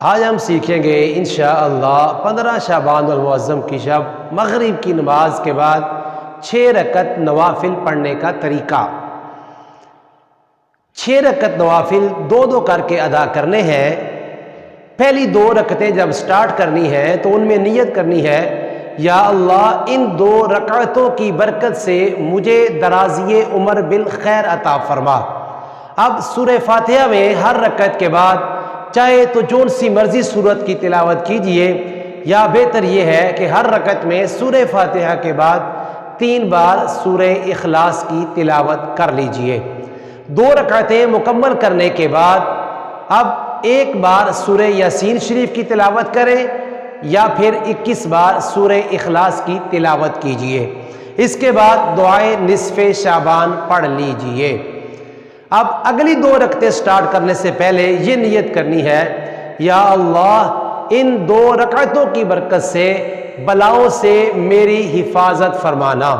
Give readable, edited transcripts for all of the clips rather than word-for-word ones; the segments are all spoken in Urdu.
آج ہم سیکھیں گے انشاءاللہ 15 شعبان المعظم کی شب مغرب کی نماز کے بعد 6 رکعت نوافل پڑھنے کا طریقہ۔ 6 رکعت نوافل دو کر کے ادا کرنے ہیں۔ پہلی 2 رکعتیں جب سٹارٹ کرنی ہے تو ان میں نیت کرنی ہے، یا اللہ ان 2 رکعتوں کی برکت سے مجھے درازی عمر بالخیر عطا فرما۔ اب سورہ فاتحہ میں ہر رکعت کے بعد چاہے تو جون سی مرضی سورت کی تلاوت کیجئے، یا بہتر یہ ہے کہ ہر رکعت میں سورہ فاتحہ کے بعد 3 بار سورہ اخلاص کی تلاوت کر لیجئے۔ 2 رکعتیں مکمل کرنے کے بعد اب 1 بار سورہ یاسین شریف کی تلاوت کریں، یا پھر 21 بار سورہ اخلاص کی تلاوت کیجئے۔ اس کے بعد دعائے نصف شعبان پڑھ لیجئے۔ اب اگلی 2 رکعتیں سٹارٹ کرنے سے پہلے یہ نیت کرنی ہے، یا اللہ ان 2 رکعتوں کی برکت سے بلاؤں سے میری حفاظت فرمانا۔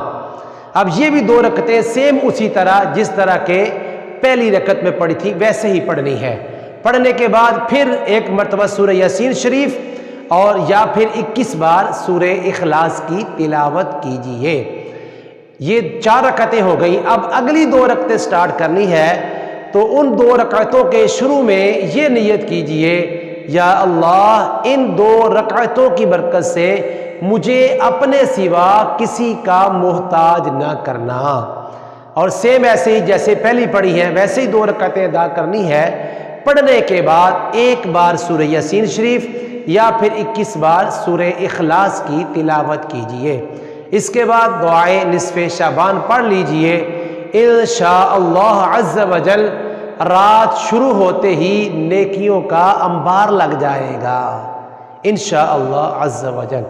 اب یہ بھی 2 رکعتیں سیم اسی طرح جس طرح کے پہلی رکعت میں پڑھی تھی ویسے ہی پڑھنی ہے۔ پڑھنے کے بعد پھر 1 مرتبہ سورہ یاسین شریف اور یا پھر 21 بار سورہ اخلاص کی تلاوت کیجئے۔ یہ 4 رکعتیں ہو گئی۔ اب اگلی 2 رکعتیں سٹارٹ کرنی ہے تو ان 2 رکعتوں کے شروع میں یہ نیت کیجئے، یا اللہ ان 2 رکعتوں کی برکت سے مجھے اپنے سوا کسی کا محتاج نہ کرنا۔ اور سیم ایسے ہی جیسے پہلی پڑھی ہے ویسے ہی 2 رکعتیں ادا کرنی ہے۔ پڑھنے کے بعد 1 بار سورہ یاسین شریف یا پھر 21 بار سورہ اخلاص کی تلاوت کیجئے۔ اس کے بعد دعائے نصف شعبان پڑھ لیجئے۔ انشاءاللہ عز و جل رات شروع ہوتے ہی نیکیوں کا انبار لگ جائے گا، انشاءاللہ عز و جل۔